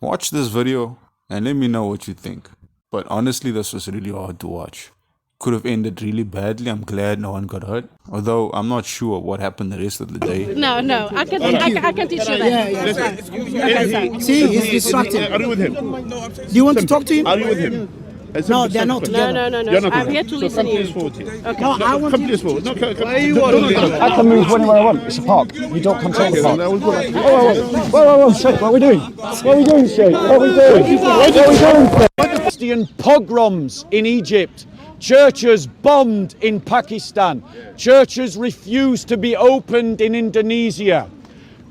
Watch this video and let me know what you think. But honestly, this was really hard to watch. Could have ended really badly. I'm glad no one got hurt. Although I'm not sure what happened the rest of the day. No, I can teach you that. Yeah. See, he's distracted. Are you with him? Do you want to talk to him? Are you with him? No, they're not together. No. I'm here to listen to you. No, I want Come to. please forward. No, I can move whenever I want. It's a park. You don't control the park. Whoa, shit. What are we doing? What are we doing, shit? What are we doing? Christian pogroms in Egypt. Churches bombed in Pakistan. Churches refused to be opened in Indonesia.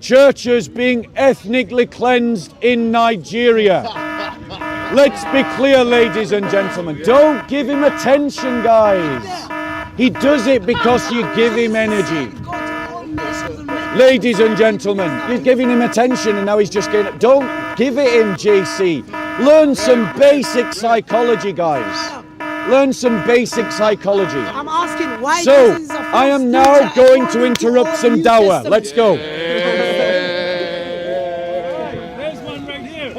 Churches being ethnically cleansed in Nigeria. Let's be clear, ladies and gentlemen. Don't give him attention, guys. He does it because you give him energy. Ladies and gentlemen, you're giving him attention and now he's just getting it. Don't give it him, JC. Learn some basic psychology, guys. Learn some basic psychology. I'm asking why. So, I am now going to interrupt some dawah. Let's go. There's one right here.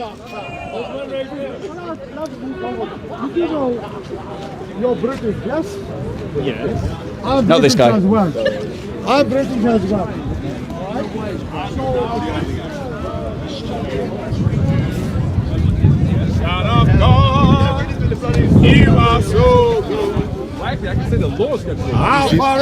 You're British, yes? Yes. I'm Not this British guy. as well. I'm British as well. Son of God, you are so good. I can say the Lord's got to How far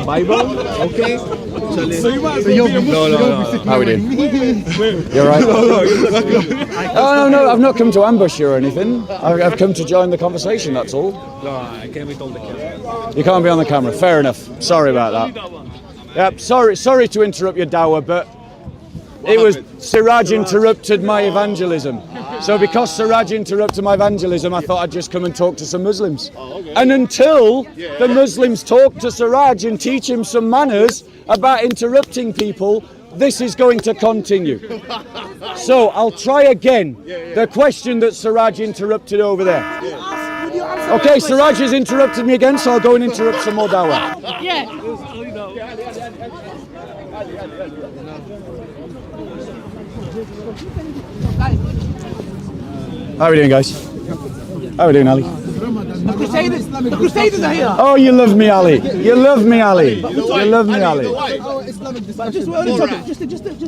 Bible, okay? So you're How we doing? You're right. No, I've not come to ambush you or anything. I've come to join the conversation, that's all. No, I can't wait on the camera. You can't be on the camera. Fair enough. Sorry about that. Yep, sorry to interrupt your dawah, but it was Siraj interrupted my evangelism. So because Siraj interrupted my evangelism, I thought I'd just come and talk to some Muslims. And until the Muslims talk to Siraj and teach him some manners about interrupting people, this is going to continue. So I'll try again. The question that Siraj interrupted over there. Okay, Siraj has interrupted me again, so I'll go and interrupt some more dawah. Yeah. How are we doing, guys? How are we doing, Ali? The Crusaders are here. Oh, you love me, Ali. You love me, Ali. You love me, Ali. But just we're on the topic, just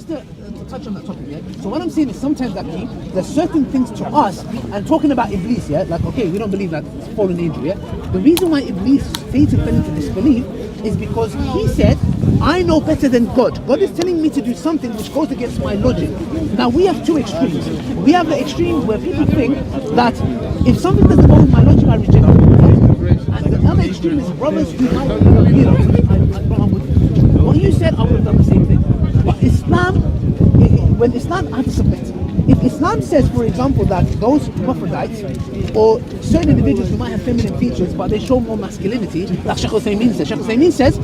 to touch on that topic, yeah. So what I'm saying is sometimes actually there's certain things to us, and talking about Iblis, yeah, like okay, we don't believe that it's fallen angel, yeah. The reason why Iblis, Satan fell into disbelief is because he said, I know better than God. God is telling me to do something which goes against my logic. Now we have two extremes. We have the extreme where people think that if something doesn't go with my logic, I reject it. And the other extreme is brothers who might be what you said, I would have done the same thing. But Islam, when Islam, I have to submit. If Islam says, for example, that those hermaphrodites or certain individuals who might have feminine features but they show more masculinity, like Sheikh Uthaymeen says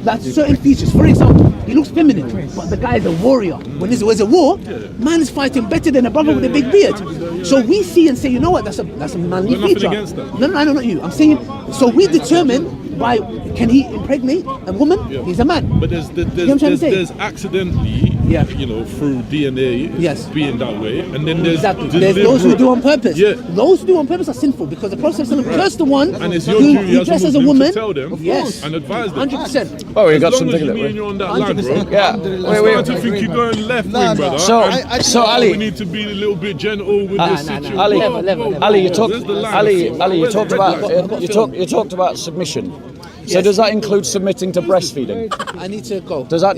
that certain features, for example, he looks feminine, but the guy is a warrior. When there's a war, man is fighting better than a brother with a big beard. So we see and say, you know what, that's a manly feature. No, not you. I'm saying, so we determine by can he impregnate a woman? Yeah. He's a man. But there's accidentally, you know, through DNA, being that way, and then there's those who do on purpose. Yeah. Those who do on purpose are sinful because the Prophet cursed the one and it's your who dresses as a woman. To tell them, and advise them. 100%. Oh, we got something that way. You're on that line, bro. Yeah. I'm starting to think you're going left wing, brother. So Ali, we need to be a little bit gentle with this situation. Ali, you talked about submission. So does that include submitting to breastfeeding? I need to go. Does that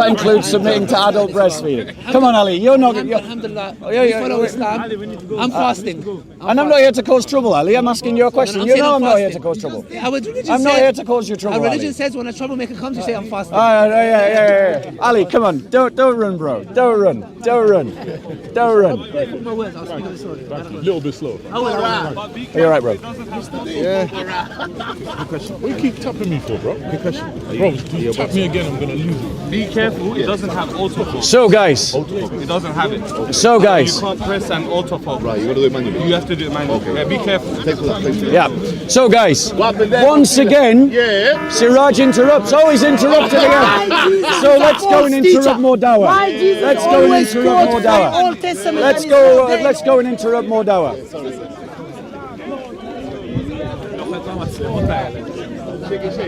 include submitting to adult breastfeeding? Come on, Ali, you're not. Alhamdulillah. We follow Islam. I'm fasting. And I'm not here to cause trouble, Ali. I'm asking you a question. You know I'm not here to cause trouble. I'm not here to cause you trouble. Our religion says when a troublemaker comes, you say I'm fasting. Yeah. Ali, come on, don't run, bro. Don't run. My words, I'll speak this slowly. A little bit slow. You're right, bro. What do you keep tapping me for, bro? Good question. Bro, do you tap me again, I'm gonna lose it. Be careful, it doesn't have autofocus. So guys. It doesn't have it. So guys. You can't press and autofocus. Right, you gotta do it manually. You have to do it manually. Okay. Yeah, be careful. Yeah. So guys, once again, Siraj interrupts. Oh, he's interrupted again. So let's go and interrupt more dawah. Why Jesus Let's go and always interrupt more quote from dawah. Old Testament? Let's and go. it's not there? Let's go and interrupt more dawah.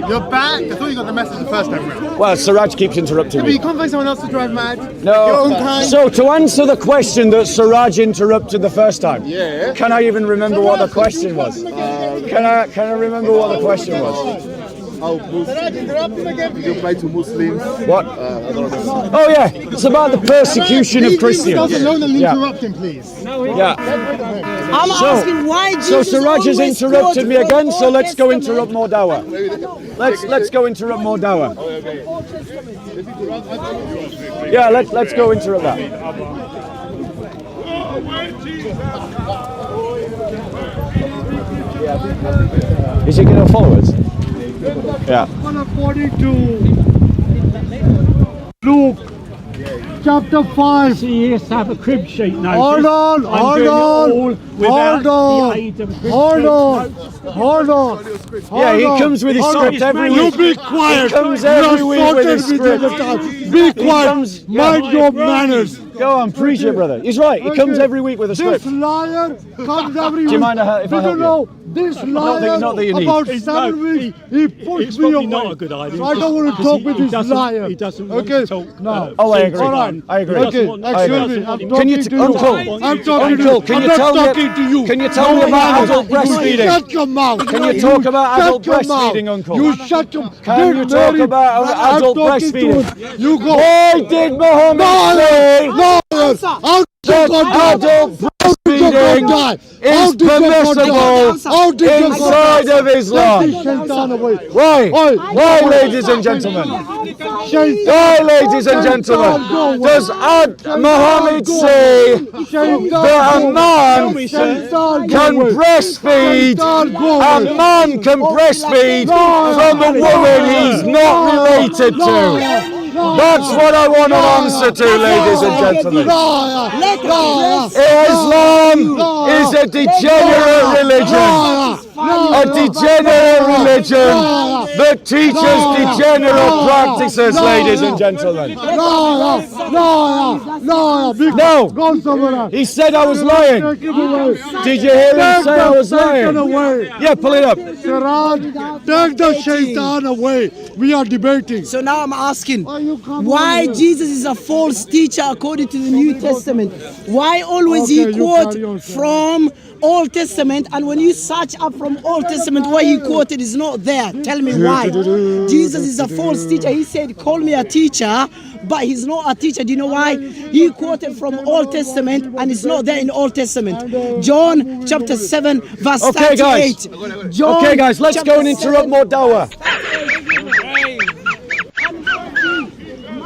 You're back. I thought you got the message the first time round. Well, Siraj keeps interrupting But you me. can't find someone else to drive mad. No. Your own kind. So to answer the question that Siraj interrupted the first time, Yeah. can I even remember what the question was? Can I remember what the question was? Oh, Did you apply to Muslims? What? Oh yeah, it's about the persecution of Christians. Yeah. Interrupt him, please. Yeah. I'm asking why Jesus So Siraj has always interrupted me quote from again. So Old let's go Testament. interrupt more dawah. Let's go interrupt more dawah. Yeah, let's go interrupt that. Is he going to follow us? Yeah. According to Luke chapter 5. He has to have a crib sheet now. Hold on. Yeah, he comes with his script every week. You be quiet. He comes every You week are with his sorted script. time. Be quiet. Mind your manners. Go on, preach it, brother. He's right. He comes every week with a This script. liar comes every week. Do you mind if I Did help you you? know this liar not that you need. about 7 weeks he puts me away. not a good idea. So I don't want to talk with this liar. He doesn't want Okay, to talk. no. Oh, I agree. All right. I agree. Okay, I agree. excuse me. I'm Can talking you, to you. Uncle? I'm talking to you. Uncle, can you I'm tell not talking me? to you. Can you tell me about adult breastfeeding? Shut your mouth. Can you talk about adult Shut your mouth. breastfeeding, Uncle? You shut your mouth. Can you talk about adult breastfeeding? You go. Why did Muhammad say No, I'll that adult breastfeeding is permissible inside of Islam? Why, ladies and gentlemen? Why, ladies and gentlemen? Does Muhammad say that a man can breastfeed? A man can breastfeed from a woman he's not related to. That's what I want an answer to, ladies and gentlemen. Islam is a degenerate religion. A degenerate religion that teaches degenerate practices, ladies and gentlemen. No, he said I was lying. Did you hear him say I was lying? Yeah, pull it up. Take the shaitan away. We are debating. So now I'm asking, why Jesus is a false teacher according to the New Testament? Why always he quote from Old Testament, and when you search up from Old Testament where he quoted is not there? Tell me why. Jesus is a false teacher. He said, call me a teacher, but he's not a teacher. Do you know why? He quoted from Old Testament and it's not there in Old Testament. John chapter 7 verse 38. Okay guys, let's go and interrupt more dawah.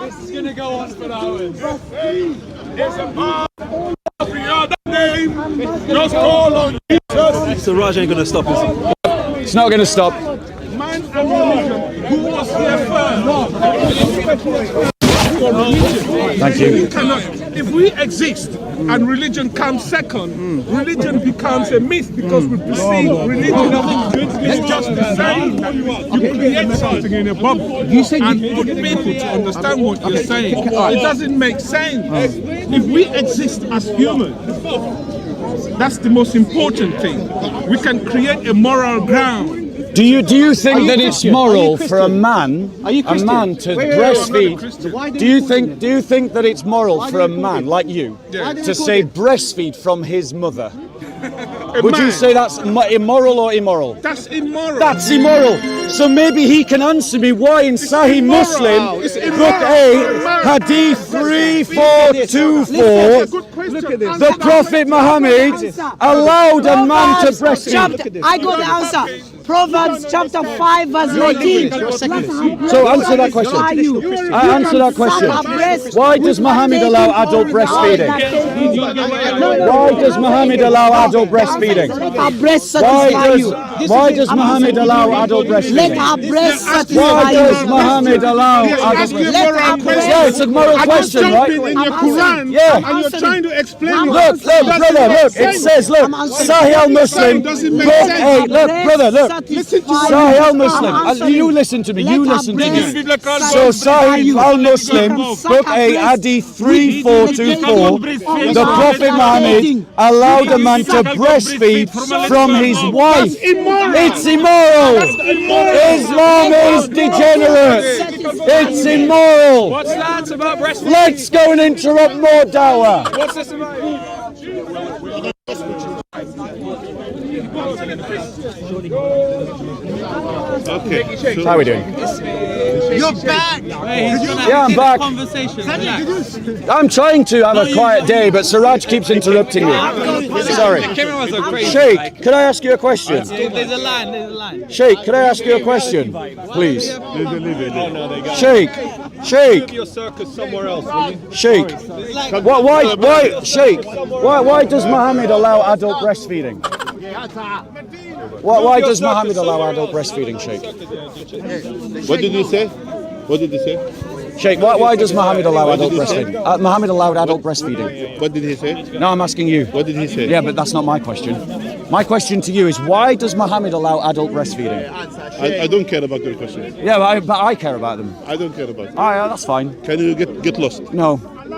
This is going to go on for hours. It's a bar. Just call on Jesus. So Raj ain't going to stop us. It's not going to stop. Man and religion. Who was here first? Thank you. If we exist and religion comes second, religion becomes a myth because we perceive religion is just the same. You create something in a bubble and put people to understand what you're saying. It doesn't make sense. If we exist as humans, that's the most important thing. We can create a moral ground. Do you think that it's moral for a man to breastfeed? Do you think that it's moral for a man like you to say breastfeed from his mother? Would you say that's immoral or immoral? That's immoral. That's immoral. So maybe he can answer me why in Sahih Muslim, book 8, Hadith 3424, the Prophet Muhammad allowed a man to breastfeed. I got the answer. Proverbs chapter 5 verse 19. So answer that question. I answer that question. Why does Muhammad allow adult breastfeeding? Why does Muhammad allow adult breastfeeding? Let her breast satisfy you. Why does Muhammad allow adult breastfeeding? Let her breast Why satisfy does you. Muhammad allow adult breastfeeding? Yeah, it's a moral question, right? In your Quran, Yeah. and you're trying to explain. Look, brother, look. It says, look, Sahih Muslim. Doesn't make Book sense. 8. Look, brother, look. Sahih Muslim. answering. You listen to me. You listen to me. Breast So satisfy you. Sahih al-Muslim, Book 8, Hadith 3424, the Prophet Muhammad allowed a man to breastfeed from his wife. It's immoral. Islam is degenerate. It's immoral. What's that about breastfeeding? Let's go and interrupt more dawah. What's this about? Okay. How are we doing? You're back. Yeah, I'm back. I'm trying to have a quiet day, but Siraj keeps interrupting me. Sorry. Sheikh, could I ask you a question? There's a line. Sheikh, could I ask you a question, please? Sheikh, Your circus somewhere else, will you? Sheikh, Sheikh, why does Muhammad allow adult breastfeeding? Why does Muhammad allow adult breastfeeding, Sheikh? What did you say? What did you say? Sheikh, why does Muhammad allow adult breastfeeding? Muhammad allowed adult breastfeeding. What did he say? No, I'm asking you. What did he say? Yeah, but that's not my question. My question to you is, why does Muhammad allow adult breastfeeding? I don't care about your questions. Yeah, but I care about them. I don't care about it. Ah, yeah, that's fine. Can you get lost? No,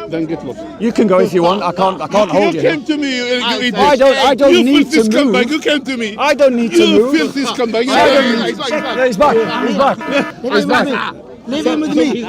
Then get lost. you can go if you want. I can't hold you You here. came to me, you idiot. I don't You need to filthy scumbag, move. you came to me. I don't need to You move. filthy scumbag. You I don't came to need- me. Yeah, he's back. He's back. He's back. Leave him with me.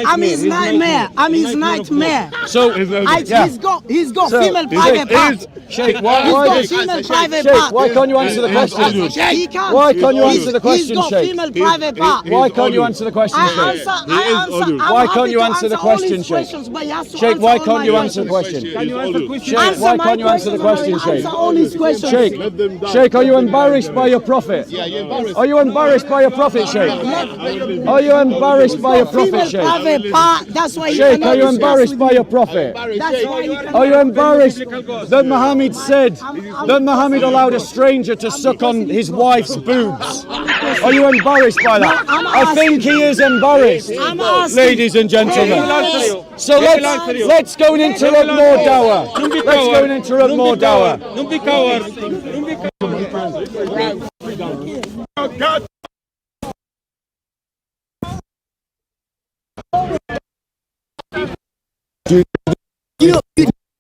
I'm his nightmare. I'm his nightmare. So, He's got So, female private parts. Sheikh, He's why got does female private Sheikh, parts. why can't you answer the question? He can't. Why can't you answer the He's question, got Sheikh? female private parts. Why can't you answer the question, Sheikh? I'm Why can't happy you to answer the all question, his Sheikh? questions, but he has to Sheikh, answer why all can't my you answer the questions. question? Sheikh, Answer why my can't you answer the question, questions, Sheikh? answer all his questions. Sheikh, are you embarrassed by your prophet? Are you embarrassed by your prophet, Sheikh? Are you embarrassed by your prophet, Female Sheikh? private part. That's why he Sheikh, cannot are you discuss embarrassed with by me. your prophet? That's why he cannot. Are you embarrassed that Muhammad said that Muhammad allowed a stranger to suck on his wife's boobs? Are you embarrassed by that? I think he is embarrassed, ladies and gentlemen. So let's go and interrupt more dawah. Let's go and interrupt more dawah. Don't be coward.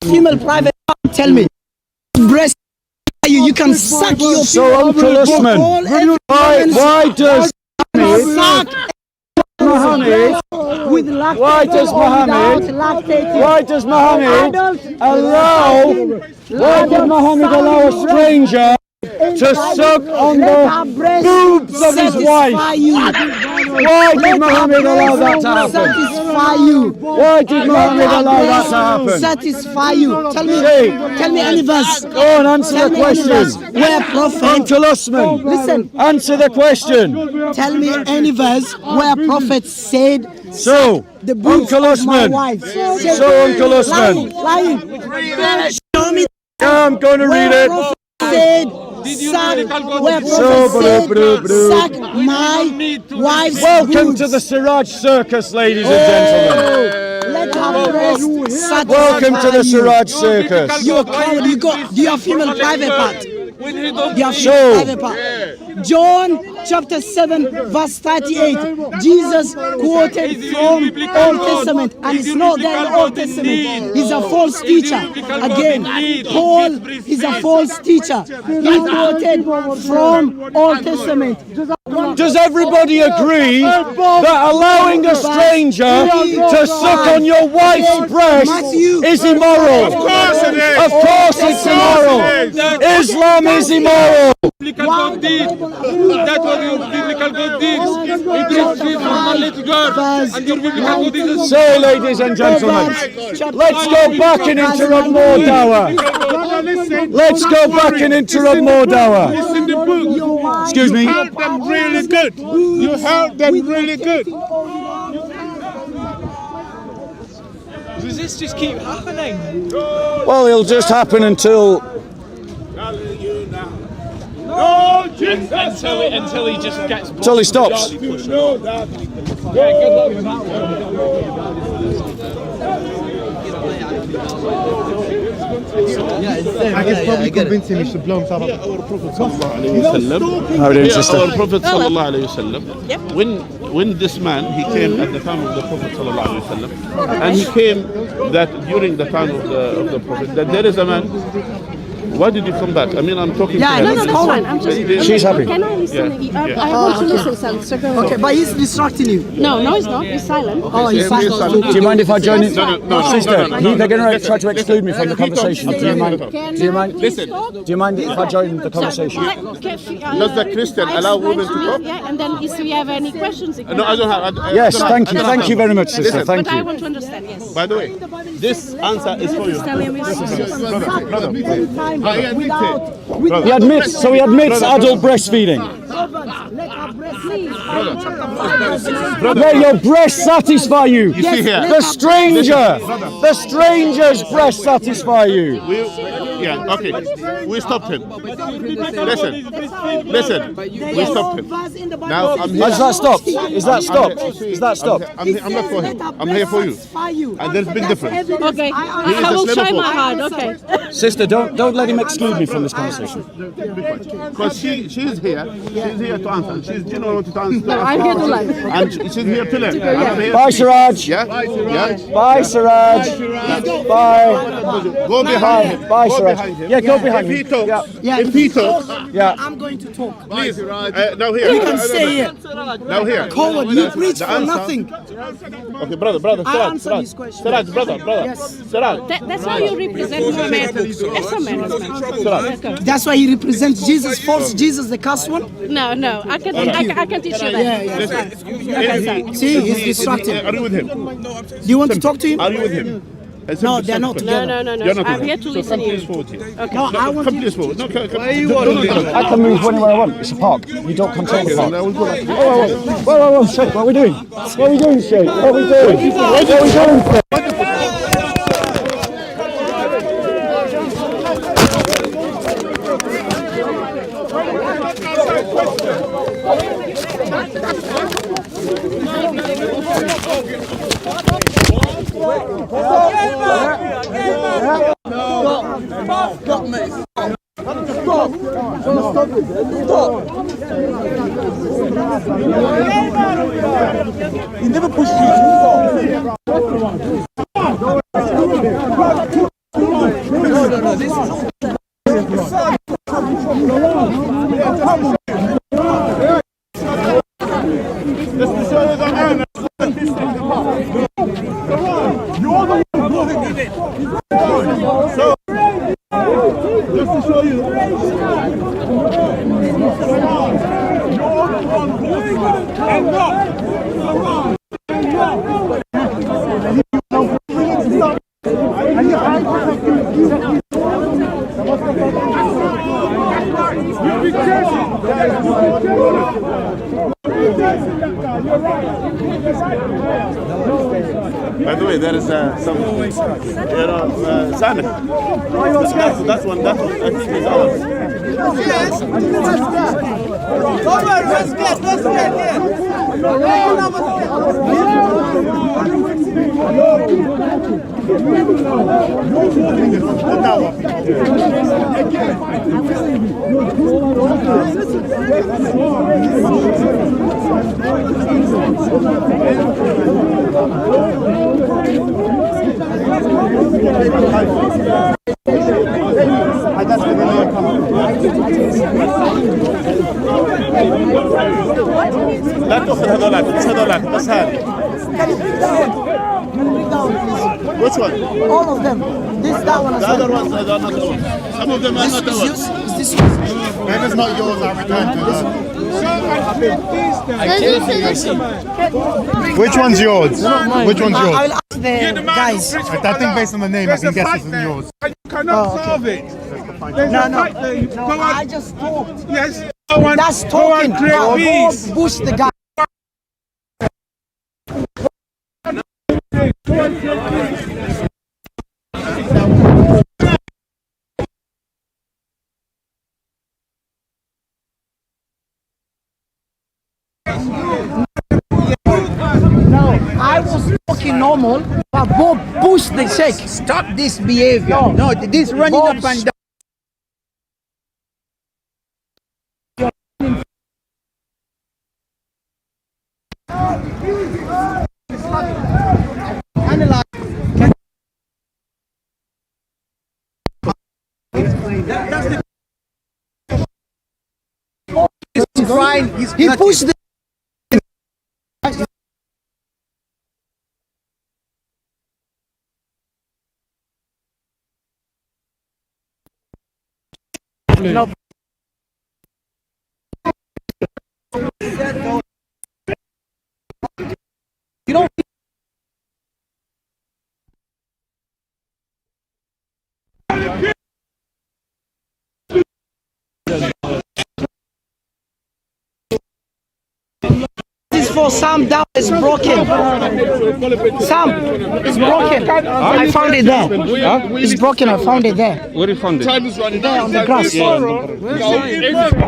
Female private part, tell me. Breast you can suck your So Uncle Usman, why does suck Muhammad? with lactating Why does or Muhammad? without lactating. Why does Muhammad allow a stranger to suck on the boobs of his wife? Why did Muhammad allow that to happen? Satisfy you. Why did Muhammad allow that to happen? Satisfy you. Tell me any verse. Go on, answer Tell the me any verse question. where prophet. Uncle Usman, Listen. answer the question. Tell me any verse where prophet said So, the boobs Uncle of my Usman. wife. So, Uncle Usman. Lying. Show me Yeah, I'm going to read where it. prophet said suck. Where So, prophet said suck my wife's Welcome boobs. to the Siraj Circus, ladies and gentlemen. Let her breast satisfy Welcome to the you. Siraj Circus. You're a coward. Do you have female private part? Do you have So- female private part? John chapter 7 verse 38. Jesus quoted from Old Testament, and it's not there in the Old Testament. He's a false teacher. Again, Paul is a false teacher. He quoted from Old Testament. Does everybody agree that allowing a stranger to suck on your wife's breast is immoral? Of course it is. Of course it's immoral. Islam is immoral. That's what your biblical God did. He breastfeed from a little girl. And your biblical God did. So, ladies and gentlemen, let's go back and interrupt more dawah. Let's go back and interrupt more dawah. It's in the book. Excuse me. You held them really good. You held them really good. Does this just keep happening? Well, it'll just happen until Until he just gets. he stops. Yeah, good luck with that I can probably convince him he should blow himself up. Our Prophet sallallahu alayhi wasallam. How are you doing, sister? Our Prophet sallallahu alayhi wasallam. When this man he came at the time of the Prophet sallallahu alayhi wasallam, and he came that during the time of the Prophet that there is a man. Why did you come back? I mean, I'm talking to him. No, that's fine. I'm just. She's happy. Can I listen? Yeah. I want to listen. So go Okay, but he's distracting you. No, he's not. He's silent. Oh, he's silent. Do you mind if I join in? No, Sister, they're going to try to exclude me from the conversation. Do you mind? Do you mind? Listen. Do you mind if I join the conversation? Does the Christian allow women to talk? Yeah, and then if we have any questions, No, I don't have. Yes, thank you. Thank you very much, sister. Thank But I you. want to understand. Yes. By the way, this answer is for you. He admits, so he admits adult breastfeeding. Let your breast satisfy you. You see here. The stranger's breast satisfy you. Okay. We stopped him. Listen. We stopped him. Now I'm here. Is that stopped? Is that stopped? Is that stopped? I'm not for him. I'm here for you. And there's a big difference. Okay. He is I a will try slave my of- hard. Okay. Sister, don't let him exclude me from this conversation. Because she's here. She's here to answer. She's genuine to answer. No, I'm here to learn. And she's here to learn. And I'm here Bye, to teach. Siraj. Yeah? Yeah? Bye, Siraj. Bye. Go behind him. Bye, Go Siraj. behind him. Yeah, go behind If he him. talks, Yeah. if he talks, Yeah. I'm going to talk. please. Now here. You can stay here. Now here. Coward, you preach The for answer- nothing. Okay, brother, I Siraj, answer Siraj. his question. Siraj, brother. Yes. Siraj. That's how you represent humanity. As a man. That's why he represents Jesus, false Jesus, the cuss one. No, I can teach you that. Yeah. See, he's distracted. Are you with him? Do you want to talk to him? Are you with him? No, they're not together. No. You're not I'm with here him. to So listen come to please you. forward here. No, I want Come you. please forward. No, come. I can move anywhere I want. It's a park. You don't control the park. Whoa, Sheikh, what are we doing? What are we doing, Sheikh? What are we doing? What are we doing, Sheikh? He never pushed you. By the way, there is some, Sonic. That's one. I think is ours. لا تأخذ هذولك بس هذولك بس هذه. Which one? All of them. This, that one as The well. other ones are not the ones. Some of them are not the Is ones. this yours? If it's not yours, I'll return to Which one's yours? Which one's yours? I'll ask the guys. I think based on the name, I can guess this is yours. You cannot solve it. There's No, a no. fact that you No, go I and, just talked. yes, go and, That's go talking. and create Go peace. push the guy. I was talking normal, but Bob pushed the sheikh. Stop this behavior. No, this running up and down. He pushed the no. You don't. This is for Sam down. It's broken. Sam, it's broken. I found it there. It's broken. I found it there. Where you found it? There on the grass. I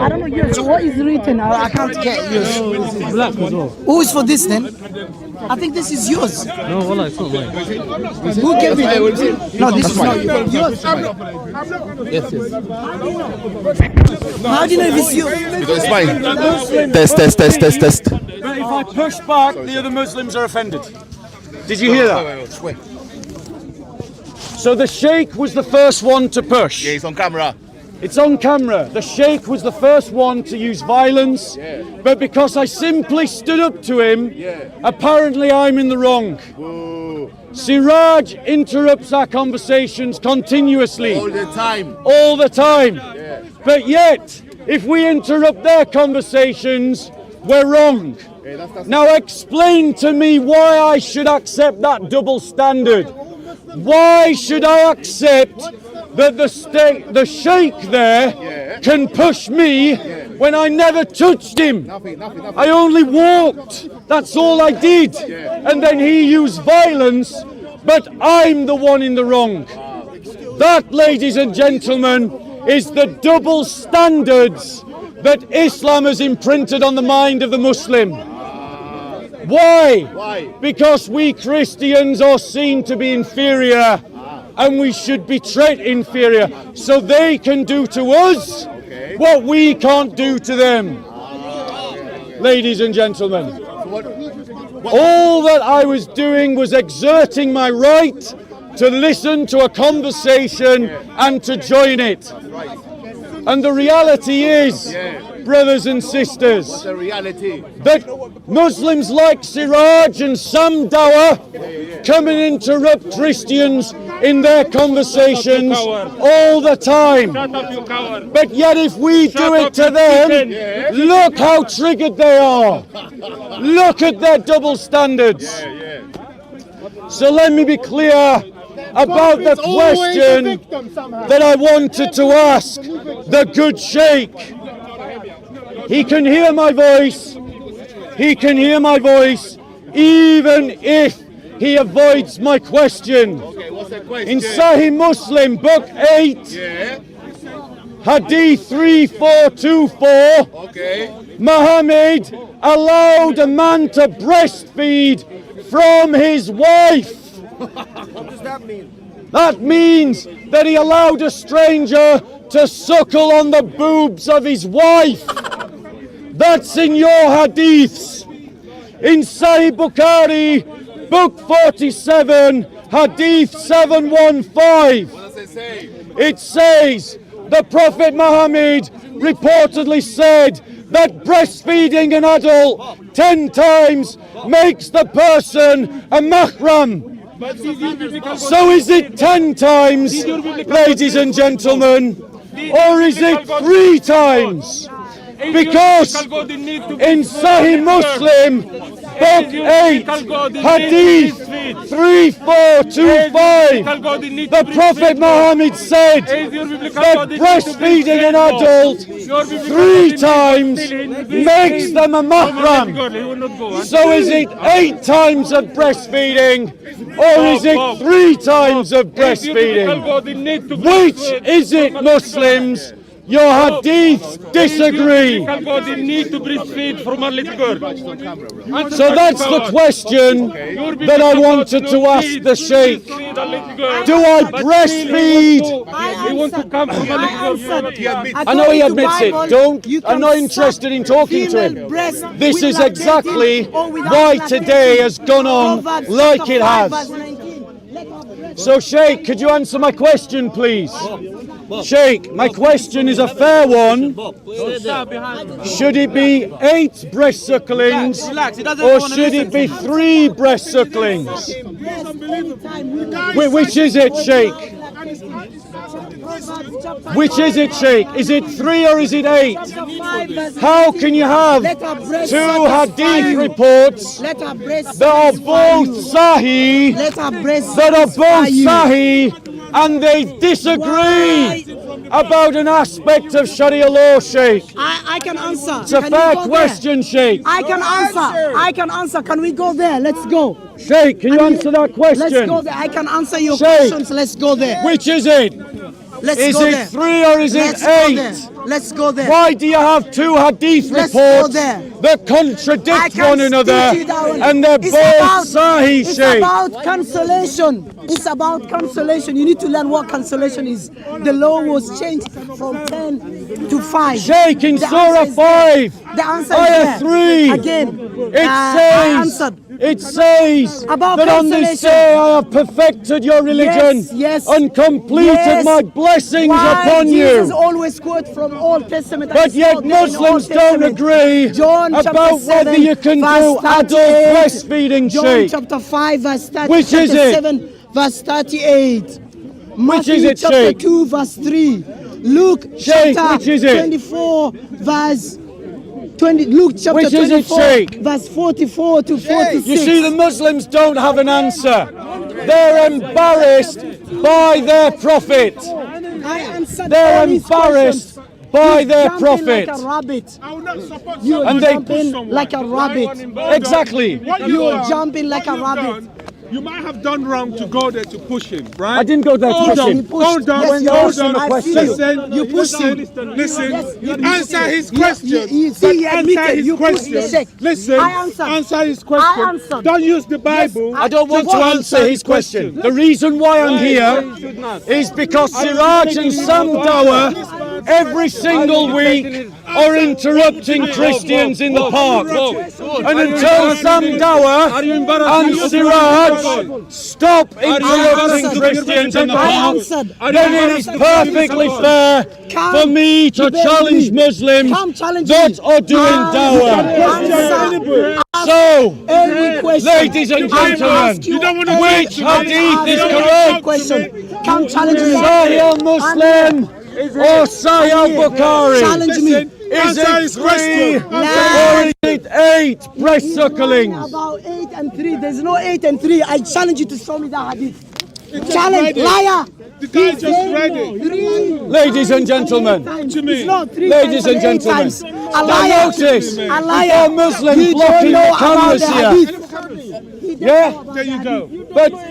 don't know yours. What is written? I can't get yours. It's black as well. Who is for this then? I think this is yours. No, wallah, it's not mine. Who gave it? No, this is not yours. Yes, yes. How do you know if it's yours? Because it's mine. Test. But if I push back, the other Muslims are offended. Did you hear that? So the Sheikh was the first one to push. Yeah, it's on camera. It's on camera. The Sheikh was the first one to use violence, but because I simply stood up to him, apparently I'm in the wrong. Whoa. Siraj interrupts our conversations continuously. All the time. All the time. But yet, if we interrupt their conversations, we're wrong. Now explain to me why I should accept that double standard. Why should I accept that the sheikh there can push me when I never touched him? Nothing. I only walked. That's all I did. And then he used violence, but I'm the one in the wrong. That, ladies and gentlemen, is the double standards that Islam has imprinted on the mind of the Muslim. Why? Because we Christians are seen to be inferior, and we should be treated inferior, so they can do to us what we can't do to them. Ladies and gentlemen, all that I was doing was exerting my right to listen to a conversation and to join it. And the reality is, brothers and sisters, that Muslims like Siraj and Sam Dawa come and interrupt Christians in their conversations all the time. But yet if we do it to them, look how triggered they are. Look at their double standards. So let me be clear about the question that I wanted to ask the good sheikh. He can hear my voice. He can hear my voice even if he avoids my question. In Sahih Muslim, Book 8, Hadith 3424, Muhammad allowed a man to breastfeed from his wife. What does that mean? That means that he allowed a stranger to suckle on the boobs of his wife. That's in your hadiths. In Sahih Bukhari, Book 47, Hadith 715. What does it say? It says the Prophet Muhammad reportedly said that breastfeeding an adult 10 times makes the person a mahram. So is it 10 times, ladies and gentlemen, or is it 3 times? Because in Sahih Muslim, Book 8, Hadith 3425. The Prophet Muhammad said that breastfeeding an adult 3 times makes them a mahram. So is it 8 times of breastfeeding or is it 3 times of breastfeeding? Which is it, Muslims? Your hadiths disagree. So that's the question that I wanted to ask the Sheikh. Do I breastfeed? I know he admits it. I'm not interested in talking to him. This is exactly why today has gone on like it has. So Sheikh, could you answer my question, please? Sheikh, my question is a fair one. Should it be 8 breast sucklings or should it be 3 breast sucklings? Which is it, Sheikh? Which is it, Sheikh? Is it 3 or is it 8? How can you have 2 hadith reports that are both sahih, and they disagree about an aspect of Sharia law, Sheikh? I can answer. It's a fair question, Sheikh. I can answer. Can we go there? Let's go. Sheikh, can you answer that question? Let's go there. I can answer your questions. Let's go there. Which is it? Is it 3 or is it 8? Let's go there. Why do you have 2 hadith reports that contradict one another and they're both sahih, Sheikh? It's about cancellation. It's about cancellation. You need to learn what cancellation is. The law was changed from 10 to 5. Sheikh, in Surah 5, the answer Ayah is 3, again. It says about that on this day I have perfected your religion and completed my blessings upon Jesus you. always quote from Old Testament. But yet Muslims don't agree about whether you can do adult breastfeeding, Sheikh. John chapter 5 verse 30, Which is it? 7 verse 38. Which is it, chapter Sheikh? 2 verse 3. Luke Sheikh, chapter which is it? 24 verse 20. Luke chapter Which is it, 24 Sheikh? verse 44 to 46. You see, the Muslims don't have an answer. They're embarrassed by their prophet. They're embarrassed by their prophet. Like a rabbit. You're jumping like a rabbit. Exactly. You're jumping like a rabbit. You might have done wrong to go there to push him, right? I didn't go there to push him. Hold on. Yes, you asked him a question. Listen, You pushed him. Listen, you answer his question. You see, he admitted you pushed the Sheikh. Listen, I answered. answer his question. I answered. Don't use the Bible. I don't want to answer his question. The reason why I'm here is because Siraj and Samdawa every single week are interrupting Christians in the park. And until Samdawa and Siraj stop interrupting Christians in the park, then it is perfectly fair for me to challenge Muslims that are doing dawah. So, ladies and gentlemen, which hadith is correct? Come challenge me. Sahih al-Muslim or Sahih al-Bukhari? Challenge me. Is it 3 or is it 8 breast sucklings? About 8 and 3. There's no 8 and 3. I challenge you to show me that hadith. Challenge, liar. The guy just read it. 3. Ladies and gentlemen, It's not 3 ladies times, and gentlemen, 8 times. A now liar. notice, A if liar. you're Muslim You blocking don't know the cameras about the here, hadith. yeah? There you go.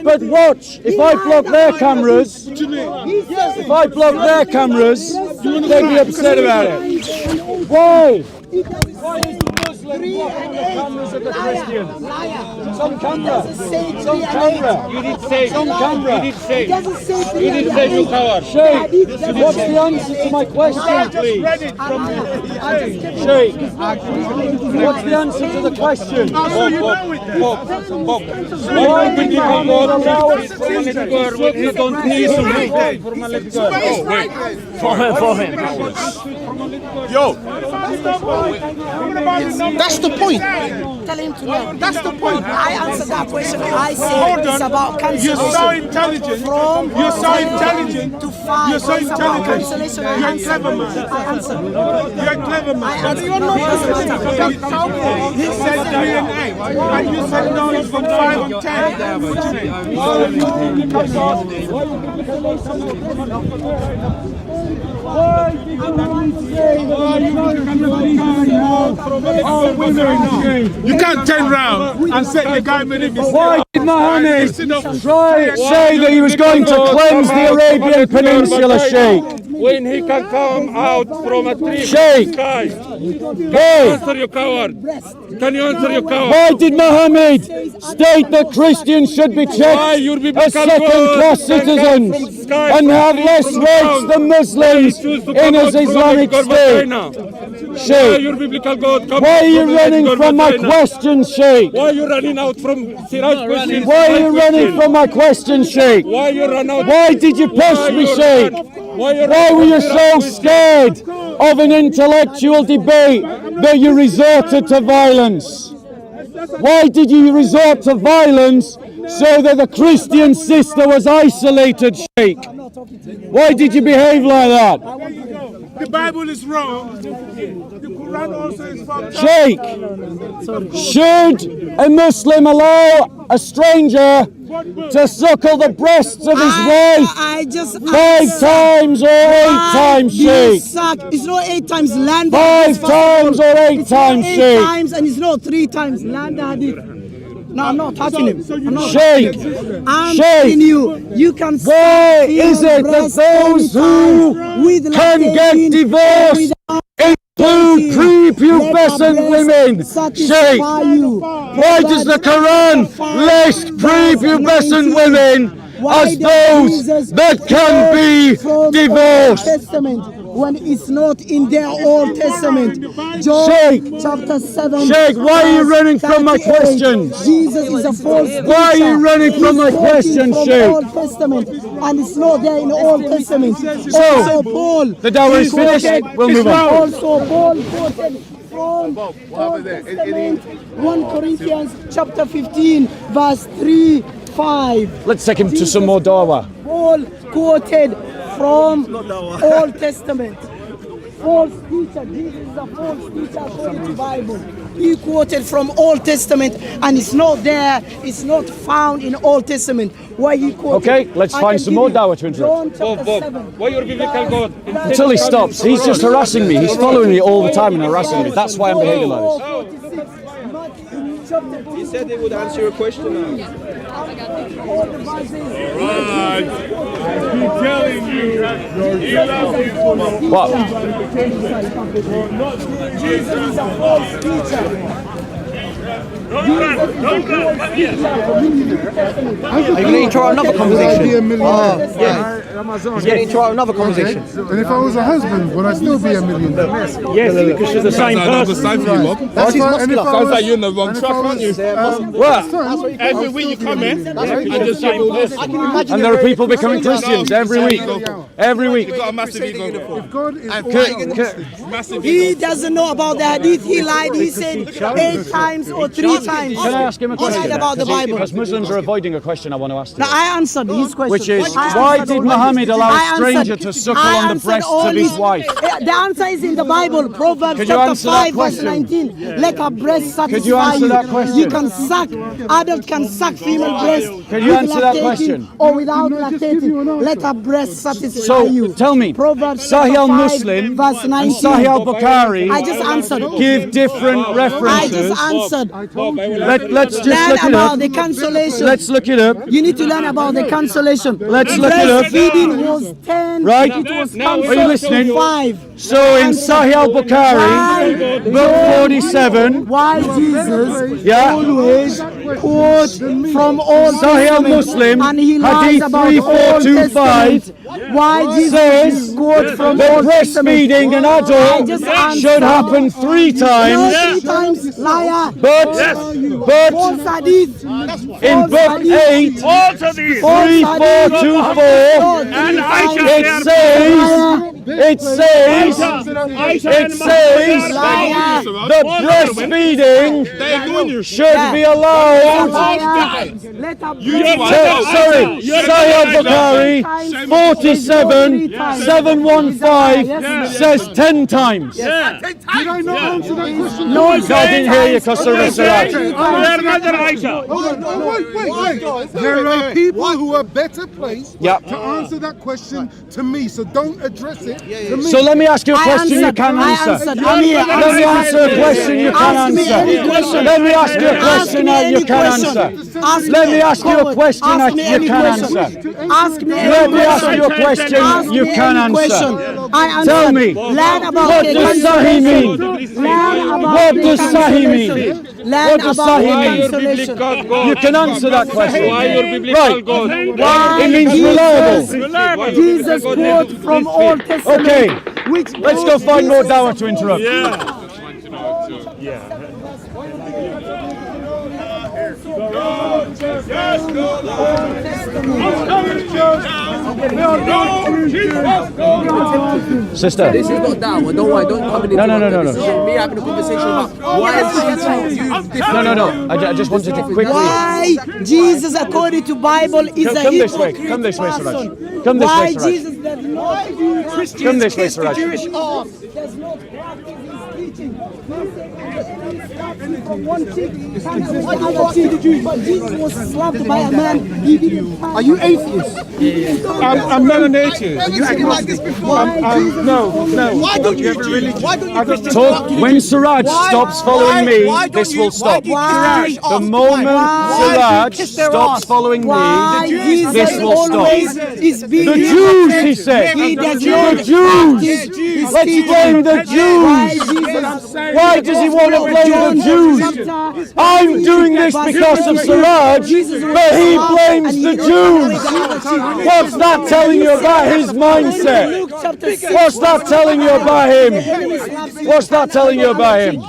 But watch, if I block their cameras, if I block their cameras, they'd be upset about it. Why? Why is the Muslim blocking the cameras of the Christians? Some camera. Some camera. You did say. Some camera. You did say. You You did say you cover. Sheikh, what's the answer to my question, please? Sheikh, what's the answer to the question? Bob. Why would you come out allow it from a little girl when you don't need to move from a little girl? Oh, wait. For him. Yo. That's the point. Tell him to learn. That's the point. I answered that question. I said it's about cancellation. You're so intelligent. You're so intelligent. To 5. You're so It's about intelligent. cancellation. You're a clever man. I answered. You're a clever man. I answered. You're not He said 3 and 8, and you said no, it's from 5 and 10. You can't turn round and say the guy made a mistake. Why did Mohammed say that he was going to cleanse the Arabian Peninsula, Sheikh? When he can come out from a tree Sheikh. sky. Hey, Answer, you coward. Can you answer, you coward? why did Mohammed state that Christians should be checked as second-class citizens and have less rights than Muslims in his Islamic state? Sheikh, Your biblical God. why are you running from my question, Sheikh? Why are you running out from Siraj questions? Why are you running from my question, Sheikh? Why you run out? Why did you push me, Sheikh? Why were you so scared of an intellectual debate that you resorted to violence? Why did you resort to violence so that the Christian sister was isolated, Sheikh? Why did you behave like that? The Bible is wrong. The Quran also is fucked up. Sheikh, should a Muslim allow a stranger to suckle the breasts of his wife I just 5 times or 8 times, Sheikh? It's not 8 times land. 5 times or 8 times, It's 8 Sheikh? times and it's not 3 times land hadith. No, I'm not touching him. I'm not Sheikh, I'm Sheikh, telling you, you can why is it that those who can get divorced include prepubescent women? Sheikh, why does the Quran list prepubescent women as those that can be divorced? Testament when it's not in their Old Testament. John Sheikh, chapter 7. Sheikh, why are you running from my 38. questions? Jesus is a false teacher. Why are you running from my He's questions, quoting Sheikh? from Old Testament, and it's not there in the Old Testament. So, Also Paul. the dawah is finished. We'll move on. Also Paul quoted from Old Testament, 1 Corinthians chapter 15, verse 3, 5. Let's take him to some more dawah. Paul quoted from Old Testament. False teacher. Jesus is a false teacher according to the Bible. He quoted from Old Testament and it's not there. It's not found in Old Testament. Why he quoted? Okay, let's I find can some give more you dawah to interrupt. John chapter 7. Why your biblical God? Until he stops. He's just harassing me. He's following me all the time and harassing me. That's why I'm behaving like this. He said he would answer your question now. Right. I keep telling you, What? Jesus is a false teacher. Are you going to intro another conversation? Yeah. He's going to intro another conversation. And if I was a husband, would I still be a millionaire? Yes, because you're the same person. That's his muscular. Sounds like you're in the wrong track, aren't you? What? Every week you come in and just say all this. And there are people becoming Christians every week. Every week. Got a massive ego. If God is Massive He ego. doesn't know about the hadith. He lied. He said 8 times or 3 times. Can I ask him a He lied question? about the Bible. Because Muslims are avoiding a question I want to ask Now them. I answered his question. Which is, I why answered did already. Muhammad allow a I stranger answered- to suckle I on the answered breasts all of his wife? The answer is in the Bible, Proverbs Could you chapter answer that 5 verse question? 19. Let a breast satisfy Could you answer that question? You can suck, adult can suck female breast. Could you with answer that lactating question? Or without lactating. Let a breast satisfy So, you. tell me, Proverbs Sahih chapter 5 al-Muslim verse and 19. Sahih al-Bukhari I just answered. give different I references. just answered. Let's just Learn look it about up. the cancellation. Let's look it up. You need to learn about the cancellation. Let's look it up. Breastfeeding was 10. Right? It was Are you cancelled listening? to 5. So in Sahih al-Bukhari, book 47, Why Jesus yeah, always quote from Old Sahih Testament Muslim, and he lies Hadith about 3425 Old Testament. Why Jesus says quote from that Old Testament? breastfeeding an I adult just should answered. happen 3 No, times, 3 times, liar. but False hadith. in book 8, 3424, it says that breastfeeding should be allowed. Sorry, Sahih Bukhari 47715 says 10 times. Did I not answer that question? No, I didn't hear you because of Siraj. Wait. There are people who are better placed Yep. to answer that question to me, so don't address it to me. So let me ask you a question you can answer. Let me answer a question you can answer. Let me ask you a question that you can answer. Let me ask you a question that you can answer. Ask me Let me ask you a question you can answer. Tell me, what does Sahih mean? What does Sahih mean? What does Sahih mean? You can answer that question. Right. It means reliable. Jesus quote from Old Testament. Okay. Let's go find more dawah to interrupt. Sister. This is not dawah. Don't worry. Don't come in. No. This is me having a conversation about why is Jesus different. No. I just wanted to quickly. Why Jesus, according to Bible, is a Come this way. hypocrite Come this way, person. Siraj. Come this Why way, Siraj. Jesus does not do Christians Come this way, kiss the Siraj. Jewish arms, does not practice his teaching. From one cheek, can the other cheek. But Jesus was slapped by a man. He didn't. Are you atheist? I'm not an atheist. You acted like this before. No. Why don't you Christians Talk. When Siraj stops following me, this will stop. The moment Siraj stops following me, this will stop. The Jews, he said. The Jews. Let's blame the Jews. Why does he want to blame the Jews? I'm doing this because of Siraj, but he blames the Jews. What's that telling you about his mindset? What's that telling you about him? What's that telling you about him?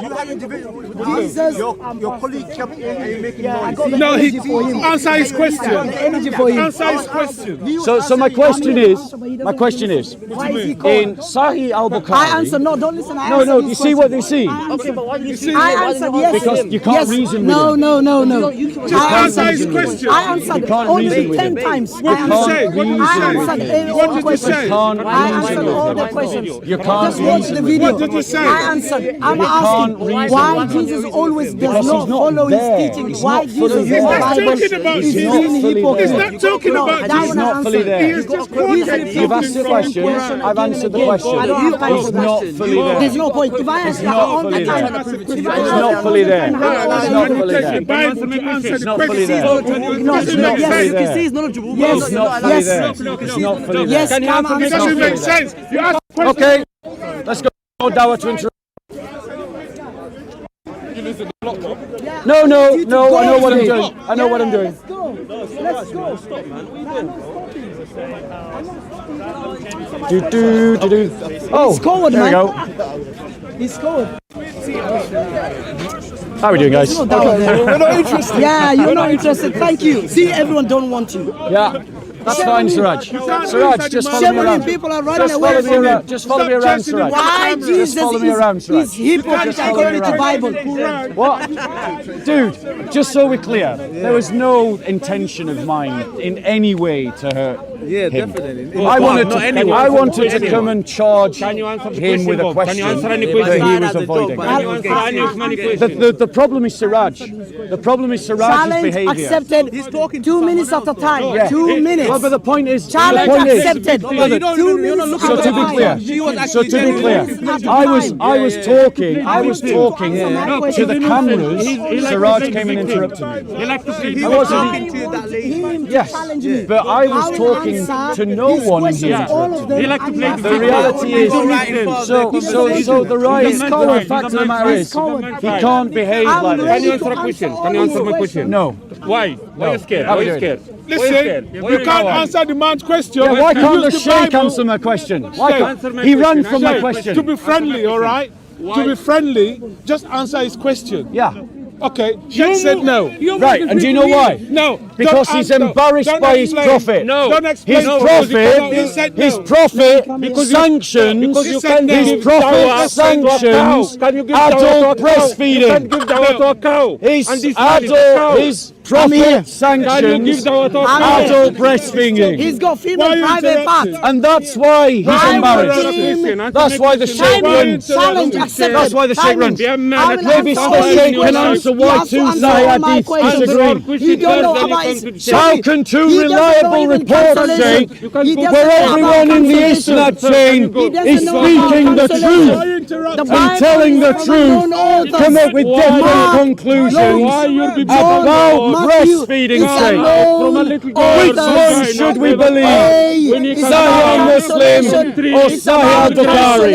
Your colleague kept making noise. No, answer his question. Answer his question. So my question is, in Sahih al-Bukhari. I answer no. Don't listen. No. You see what they see? Okay, but why do you see? I answered yes. Because you can't reason with No. him. Just answer his question. I answered can't only reason with 10 him. times. What did you say? What did you I say? answered all the questions. say? You can't I reason answered with all him. the questions. You can't Just watch reason the with video. What did you say? I answered. I'm can't asking reason why with him. Jesus always Because does he's not not follow his there. teaching. He's Why not fully Jesus is there. the He's not Bible talking about is Jesus. being He's hypocrite. He's not talking No, about that Jesus. He's one not I fully answered. there. He is just quoting You've asked the question. I've answered the question. I don't have time He's for not questions. fully there. There's no point. If I answer not all fully the there. time, He's not fully there. He's not fully Take the there. Bible to answer He's the not fully there. question. No, Doesn't yes, make sense. yes, He's knowledgeable. He's not fully there. He's not fully there. Yes, come on. It doesn't make sense. You ask a question. Okay, let's go. More dawah to interrupt. No, I know what I'm doing. I know what I'm doing. Let's go. Do. Oh, Scored, there we man. go. He scored. How are we doing, guys? We're not interested. Yeah, you're not interested. Thank you. See, everyone don't want you. Yeah, that's fine, Siraj. Siraj, just follow me around. People are running Just away follow me from around. you. Just follow me around, Siraj. Why Just Jesus follow me around, is Siraj. hypocrite Just follow me according to around. Bible? What? Dude, just so we're clear, there was no intention of mine in any way to hurt him. definitely. I wanted to come and charge him with a question that he was avoiding. The problem is Siraj. The problem is Siraj's Challenge behaviour. accepted. He's talking 2 minutes at a time. Yeah. 2 minutes. minutes. Well, but the point is, Challenge accepted. So to be clear, I was talking to the cameras. Siraj came and interrupted me. He I wasn't. Yes, but I was talking to no one and he interrupted me. The reality is, so the fact of the matter is, he can't behave like that. Can you answer a question? Can you answer my question? No. Why? Why are you scared? Why are you scared? Listen, you can't answer the man's question. Yeah, why can't the Use Sheikh Bible. answer my question? Why Sheikh, can't he ran from my question? To be friendly, all right? To be friendly, just answer his question. Yeah. Okay, Sheikh said no. Right, and do you know why? No. Because he's embarrassed by his prophet. No. Don't explain. His prophet sanctions adult breastfeeding. His prophet sanctions adult breastfeeding. He's got female private parts. And that's why he's embarrassed. That's why the Sheikh runs. Challenge accepted. That's why the Sheikh runs. Maybe Answer Sheikh can answer why two Sahih hadiths disagree. You don't know about his How can two reliable reports say where everyone in the Isnad chain is speaking the truth and telling the truth, come up with different conclusions about breastfeeding, Sheikh? Which one should we believe? Sahih Muslim or Sahih al-Bukhari?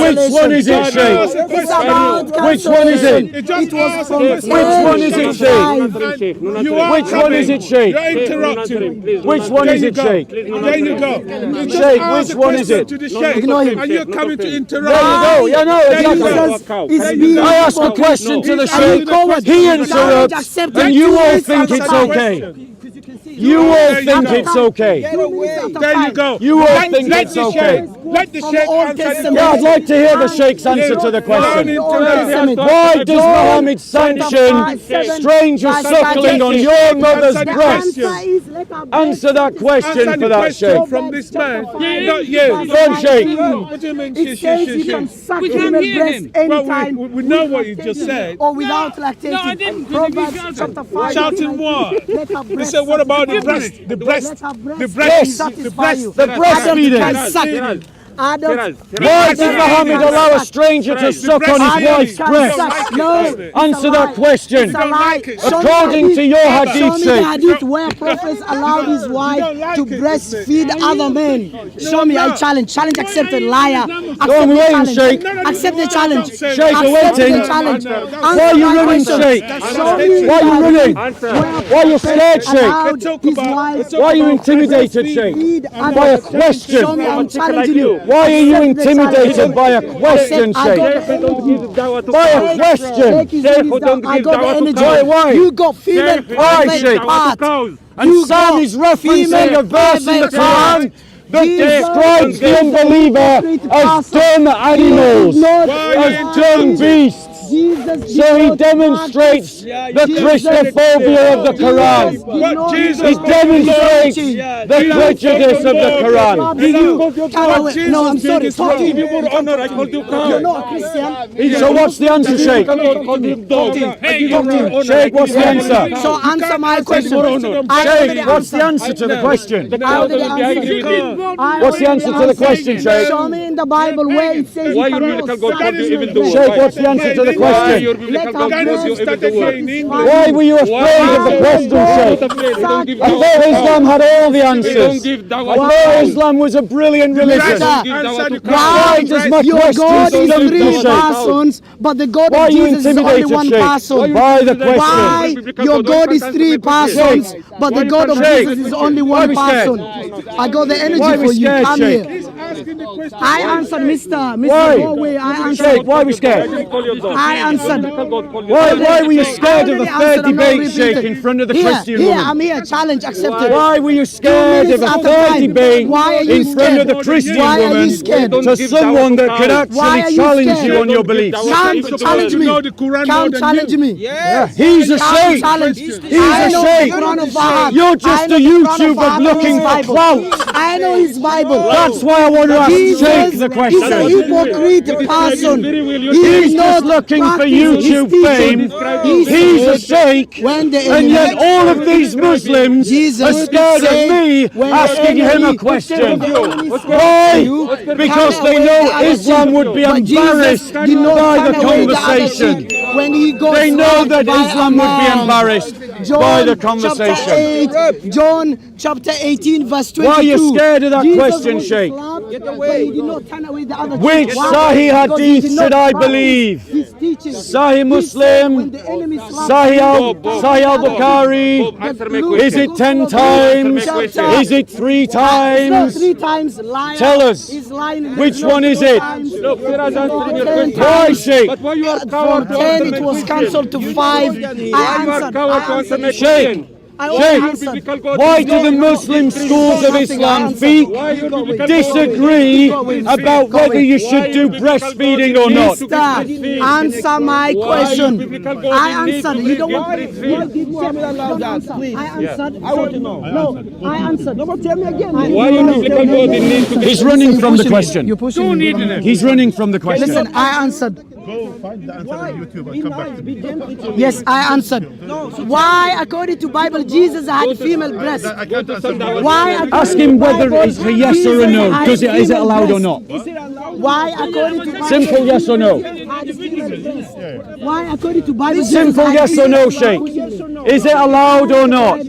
Which one is it, Sheikh? Which one is it? Which one is it, Sheikh? Which one is it, Sheikh? You're interrupting. Which one is it, Sheikh? There you go. Sheikh, which one is it? To the Sheikh. And you're coming to interrupt. There you go. Yeah, no, exactly. I ask a question to the Sheikh, he interrupts, and you all think it's okay. You all think it's okay. There you go. You all think it's okay. Let the Sheikh answer. Yeah, I'd like to hear the Sheikh's answer to the question. Why does Muhammad sanction strangers suckling on your mother's breast? Answer that question for that, Sheikh. From this man, not you. Go on, Sheikh. What do you mean? It says you can suck We in can't the hear breast him. anytime. We know what you just said. Or without lactating. No, I didn't. Proverbs chapter 5. Shouting what? Let her He breast said, what about the satisfy breast? you. The breast. Let her The breast breast. satisfy you. The breastfeeding. Can suck. Adults. Why did Muhammad allow a stranger to suck on his wife's breast? No. Answer that question. It's a lie. According to your Show hadith, me the Sheikh. hadith where prophets allowed his wife to breastfeed other men. Show me, I challenge. Challenge accepted, liar. Go on, we're waiting, Sheikh. Accept the challenge. Sheikh, we're Accept waiting. the challenge. Why are you running, Sheikh? Why are you running? Why are you scared, Sheikh? Why are you intimidated, Sheikh? By a question. Show me, I'm challenging you. Why are you intimidated by a question, Sheikh? By a question. I got the energy. Why? You got female private parts. And Sam is referencing a verse in the Quran that describes the unbeliever as dumb animals, as dumb beasts. So he demonstrates the Christophobia of the Quran. He demonstrates the prejudice of the Quran. No, I'm sorry. Talk to me. You're not a Christian. So what's the answer, Sheikh? Sheikh, what's the answer? So answer my question. Sheikh, what's the answer to the question? What's the answer to the question, Sheikh? Show me in the Bible where it says you cannot suck. Sheikh, what's the answer to the question? Why were you afraid of the question, Sheikh? I thought Islam had all the answers. I thought Islam was a brilliant religion. Why does my Your God question is stump three you, Sheikh? persons, but the God Why are of you Jesus is only intimidated, one Sheikh? person. By the question. Why your God is three persons, but the God of Jesus is only one person. I got the energy Why are we for you. scared, Come Sheikh? here. I answered, Mr. Why? Norway. I answered. Sheikh, why are we scared? I answered. Why were you scared of the third debate, Sheikh, in front of the Christian woman? I'm here. Challenge accepted. Why were you scared of a third debate in front of the Christian woman to someone that could actually challenge you on your beliefs? Can't challenge me. Can't challenge me. Yeah. He's a sheikh. He's a sheikh. You're just a YouTuber looking for clout. I know his Bible. That's why I want to ask Jesus Sheikh the is a question. hypocrite person. He's just looking for YouTube fame. He's a sheikh, and yet all of these Muslims are scared of me asking him a question. Why? Because they know Islam would be embarrassed by the conversation. They know that Islam would be embarrassed by the conversation. John chapter 18 verse 22. Why are you scared of that question, Sheikh? Which Sahih Hadith should I believe? Sahih Muslim? Sahih al-Bukhari? Is it 10 times? Is it 3 times? No, 3 times. Liar. Tell us. Which one is it? Why, Sheikh? From 10 it was cancelled to 5. I answered. Sheikh, why do the Muslim schools of Islam disagree about whether you should do breastfeeding or not? Answer my question. I answered. You don't want to I answered. I want to know. No, I answered. No, but tell me again. Why He's running from the question. He's running from the question. Listen, I answered. Go find the answer on YouTube and come back to me. Yes, I answered. Why, according to Bible, Jesus had female breasts? Why? Ask him whether it's a yes or a no. Is it allowed or not? Why, according to Bible? Simple yes or no. Why, according to Bible? Simple yes or no, Sheikh. Is it allowed or not?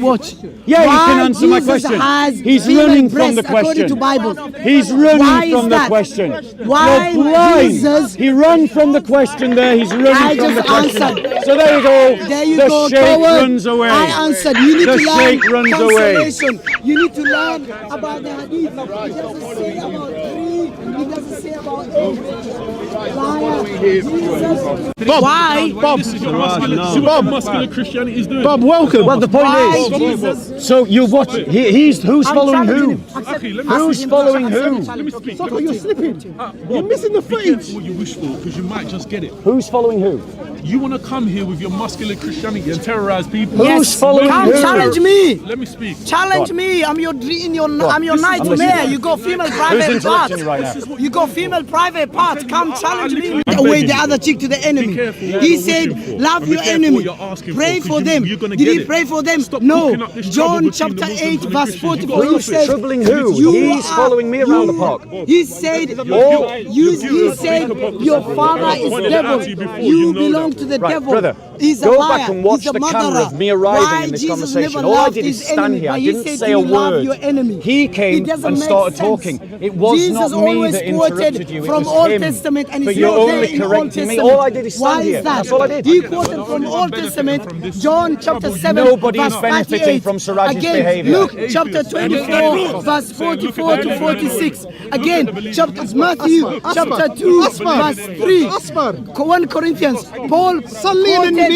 Watch. Yeah, you can answer my question. He's running from the question. He's running from the question. Why You're blind. Jesus? He ran from the question there. He's running from the question. Answered. So there you go. There you the go. Sheikh runs away. I answered. You need the to learn Sheikh runs away. translation. You need to learn about the hadith. It doesn't say about 3. It doesn't say about 8. Bob, why? Bob, This is your muscular Christianity is doing. Bob, welcome. Well, the point is, so you watch. Who's following who? Who's following who? Let me speak. Soccer, you're slipping. You're missing the Be footage. careful what you wish for, because you might just get it. Who's following who? You want to come here with your muscular Christianity and terrorize people? Who's following Come who? challenge me. Let me speak. Challenge me. I'm your nightmare. You got female private parts. interrupting right now? You got female private parts. Come challenge me. Away the other chick to the enemy. He said, love your enemy. Pray for them. Did he pray for them? No. John chapter 8 verse 44. He said, Troubling who? He's following me around the park. He said, your father is devil. You belong to the Right, devil. brother, He's a go liar. back and watch He's a the murderer. camera of me arriving in this Jesus conversation. never All I loved did his is stand enemy, here. I but he didn't said say you a love word. your enemy. He It came doesn't and make started sense. talking. It was Jesus not me always that quoted interrupted you. It from was Old him. Testament, and But he's you're not there only in Old correcting me. Testament. All I did is stand Why here. is that? That's all I did. He quoted from Old Testament, John chapter 7, Nobody verse is benefiting 38. from Siraj's Again, behavior. Luke chapter 24, verse 44 to 46. Again, Matthew chapter 2, verse 3. 1 Corinthians, Paul quoted,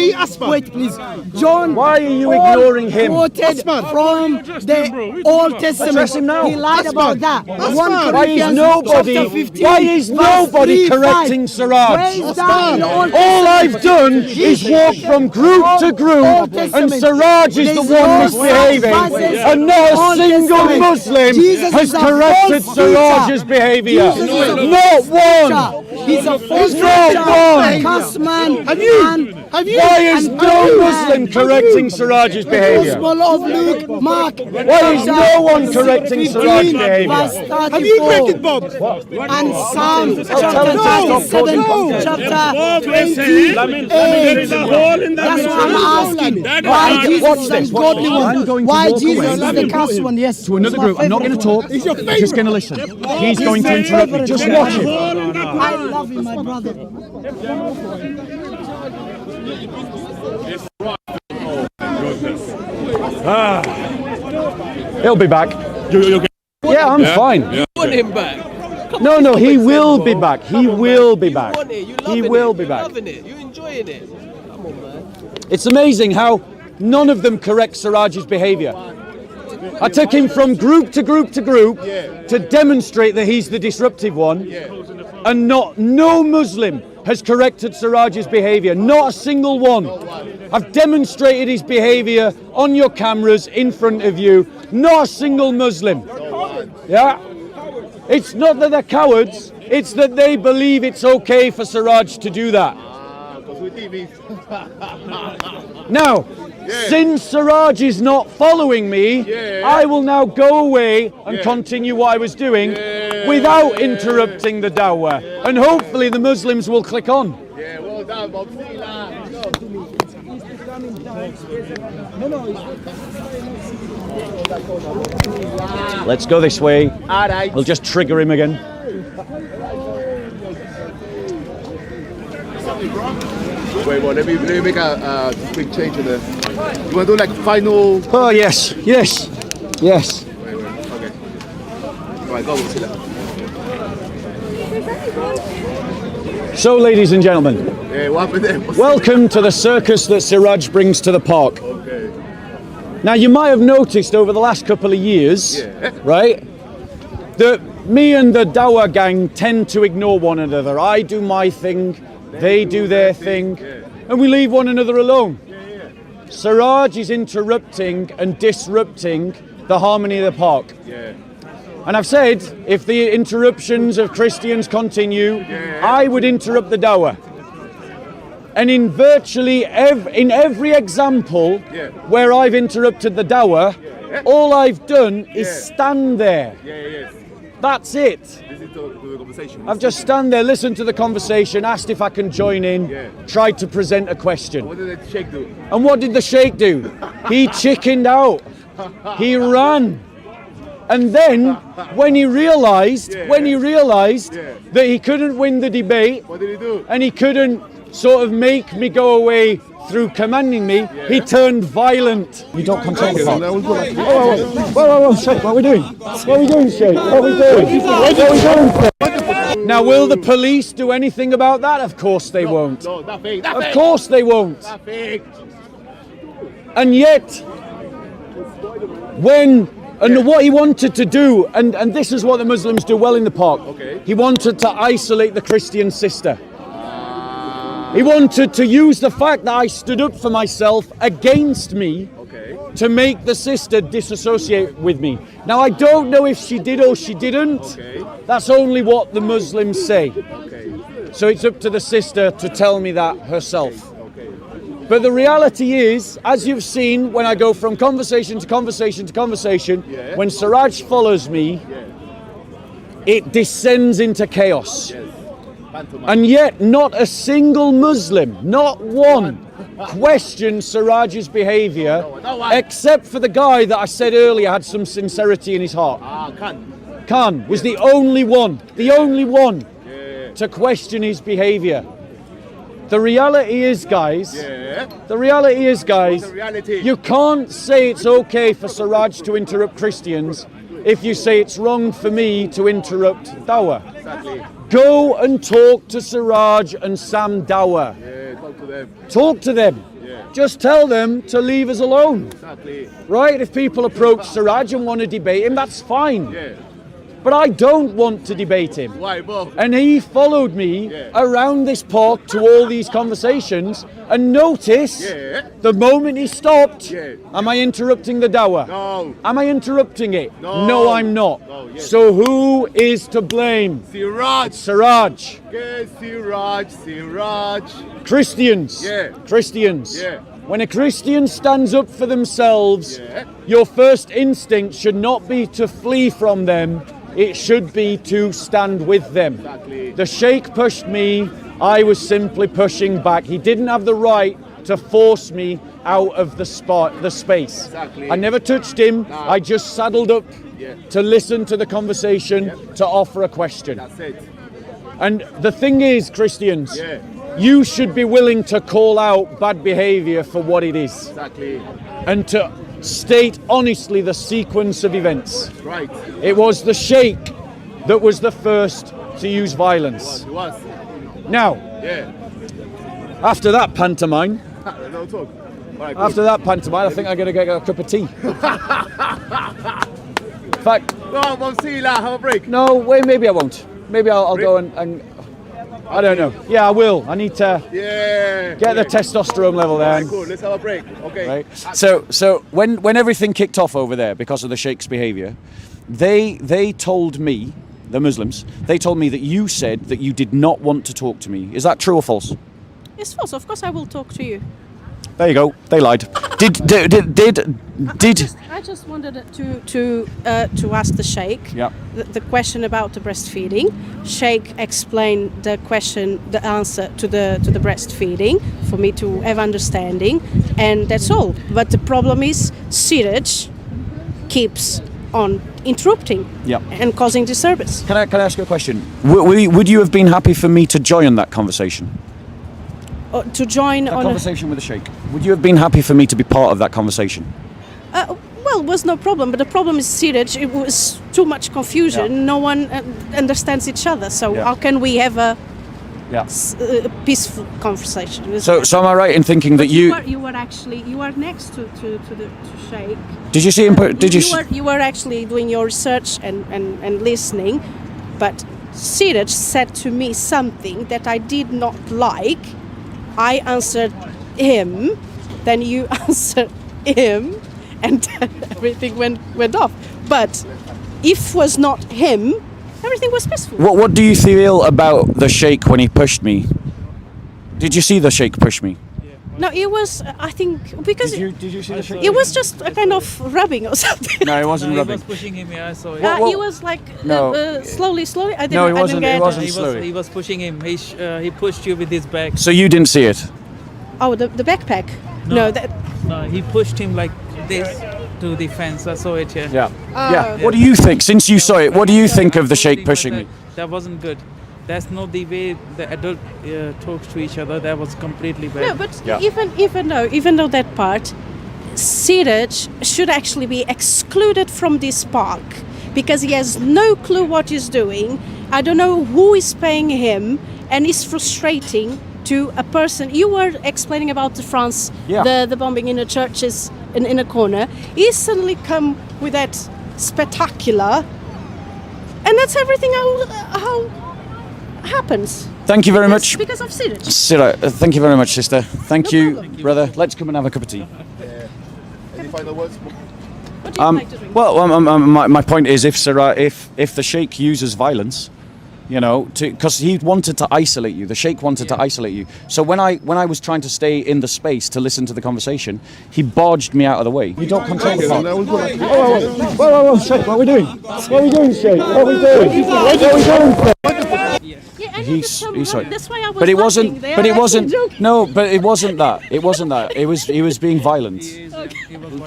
wait please, John. Why are you ignoring him? Quoted from the Old Testament. Address him now. He lied about that. 1 Why is Corinthians nobody? chapter 15, Why is verse nobody 3, correcting 5. Siraj? Where is that in the Old All I've Testament? done is walk from group to group, Old and Testament. Siraj is the There's one no misbehaving, sacrifices. and not a Old single Testament. Muslim Jesus has is a corrected false Siraj's teacher. behavior. Jesus is a Not one. He's a false Not teacher. one. Cussman. Why is no Muslim correcting Siraj's behavior? Gospel of Luke, Mark. Why is no one correcting Siraj's behavior? Have you corrected Bob? And Psalm chapter 37, chapter 28. That's what I'm asking. Why Jesus is the godly one? Why Jesus is the cuss one? Yes. To another group. I'm not going to talk. I'm just going to listen. He's going to interrupt me. Just watch him. I love you, my brother. He'll be back. Yeah, I'm fine. You want him back? No, he will be back. He will be back. He will be back. You're loving it. You're enjoying it. Come on, man. It's amazing how none of them correct Siraj's behavior. I took him from group to group to group to demonstrate that he's the disruptive one, and no Muslim has corrected Siraj's behavior. Not a single one. I've demonstrated his behavior on your cameras in front of you. Not a single Muslim. Yeah? It's not that they're cowards, it's that they believe it's okay for Siraj to do that. Now, since Siraj is not following me, I will now go away and continue what I was doing without interrupting the dawah. And hopefully the Muslims will click on. Yeah, well done, Bob. Let's go this way. We'll just trigger him again. Wait, well, let me make a quick change in the. You want to do like final? Oh yes, yes, yes. Wait, okay. All right, go. So, ladies and gentlemen, what happened there? welcome to the circus that Siraj brings to the park. Okay. Now, you might have noticed over the last couple of years, right, that me and the Dawah gang tend to ignore one another. I do my thing, they do their thing, and we leave one another alone. Siraj is interrupting and disrupting the harmony of the park. And I've said, if the interruptions of Christians continue, I would interrupt the Dawah. And in virtually every example where I've interrupted the Dawah, all I've done is stand there. That's it. Listen to the conversation. I've just stand there, listened to the conversation, asked if I can join in, tried to present a question. What did the sheikh do? And what did the sheikh do? He chickened out. He ran. And then, when he realised that he couldn't win the debate, What did he do? and he couldn't sort of make me go away through commanding me, he turned violent. You don't control the park. Whoa, Sheikh, what are we doing? What are we doing, Sheikh? What are we doing? What are we doing? Now, will the police do anything about that? Of course they won't. No, that fake. Of course they won't. That fake. And yet, what he wanted to do, and this is what the Muslims do well in the park, he wanted to isolate the Christian sister. He wanted to use the fact that I stood up for myself against me to make the sister disassociate with me. Now, I don't know if she did or she didn't. That's only what the Muslims say. So it's up to the sister to tell me that herself. But the reality is, as you've seen, when I go from conversation to conversation to conversation, when Siraj follows me, it descends into chaos. And yet, not a single Muslim, not one, questioned Siraj's behaviour, except for the guy that I said earlier had some sincerity in his heart. Khan was the only one to question his behaviour. The reality is, guys, you can't say it's okay for Siraj to interrupt Christians if you say it's wrong for me to interrupt Dawah. Go and talk to Siraj and Sam Dawah. Talk to them. Just tell them to leave us alone. Right? If people approach Siraj and want to debate him, that's fine. But I don't want to debate him. Why, Bob? And he followed me around this park to all these conversations. And notice, the moment he stopped, am I interrupting the Dawah? No. Am I interrupting it? No. I'm not. No, So who is to blame? Siraj. Siraj. Siraj. Christians. Christians. When a Christian stands up for themselves, your first instinct should not be to flee from them. It should be to stand with them. The Sheikh pushed me, I was simply pushing back. He didn't have the right to force me out of the space. I never touched him, I just saddled up to listen to the conversation, to offer a question. That's it. And the thing is, Christians, you should be willing to call out bad behaviour for what it is. And to state honestly the sequence of events. Right. It was the Sheikh that was the first to use violence. It was. Now, after that pantomime, No talk. Right, after that pantomime, I think I'm going to get a cup of tea. In fact, no, Bob, see you later. Have a break. no, wait, maybe I won't. Maybe I'll go and I don't know. Yeah, I will. I need to get the testosterone level down. Cool. Let's have a break. Okay. Right. So when everything kicked off over there because of the Sheikh's behaviour, they told me, the Muslims, they told me that you said that you did not want to talk to me. Is that true or false? It's false. Of course, I will talk to you. There you go. They lied. I just wanted to ask the Sheikh Yeah. the question about the breastfeeding. Sheikh explained the answer to the breastfeeding for me to have understanding, and that's all. But the problem is Siraj keeps on interrupting and causing disturbance. Can I ask you a question? Would you have been happy for me to join that conversation? To join a on conversation with the Sheikh. Would you have been happy for me to be part of that conversation? Well, it was no problem, but the problem is Siraj. It was too much confusion. Yeah. No one understands each other. So Yeah. how can we have a Yeah. peaceful conversation? So am I right in thinking that you you were next to Sheikh. did you see him? You were actually doing your research and listening, but Siraj said to me something that I did not like. I answered him, then you answered him, and everything went off. But if was not him, everything was peaceful. What do you feel about the Sheikh when he pushed me? Did you see the Sheikh push me? No, it was, I think, because Did you see the Sheikh? it was just a kind of rubbing or something. No, it wasn't rubbing. He was pushing him, yeah, I saw it. He was like No. slowly. I didn't. No, he I wasn't. didn't It get wasn't slowly. He was pushing him. He pushed you with his back. So you didn't see it? Oh, the backpack. No, that. No, he pushed him like this to the fence. I saw it, yeah. Yeah. What do you think? Since you saw it, what do you think of the Sheikh pushing me? That wasn't good. That's not the way the adult talks to each other. That was completely bad. No, but even though that part, Siraj should actually be excluded from this park because he has no clue what he's doing. I don't know who is paying him, and it's frustrating to a person. You were explaining about France, the bombing in the churches in a corner. He suddenly come with that spectacular, and that's everything how happens. Thank you very much. Because of Siraj. Siraj, thank you very much, sister. Thank you, brother. Let's come and have a cup of tea. Any final words? What do you like to drink? Well, my point is, if the Sheikh uses violence, you know, because he wanted to isolate you, the Sheikh wanted to isolate you. So when I was trying to stay in the space to listen to the conversation, he barged me out of the way. You don't control the park. Whoa, Sheikh, what are we doing? What are we doing, Sheikh? What are we doing? What are we doing? He's sorry. That's why I was But it wasn't. laughing. They But are it wasn't. actually joking. No, but it wasn't that. It wasn't that. He was being violent.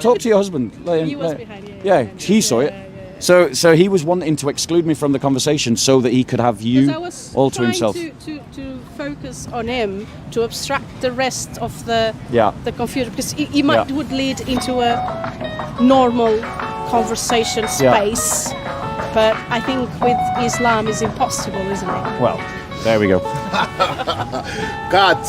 Talk to your husband. He was behind. Yeah, he saw it. So he was wanting to exclude me from the conversation so that he could have you all to himself. To focus on him, to abstract the rest of the confusion, because he would lead into a normal conversation space. But I think with Islam is impossible, isn't it? Well, there we go. Cut.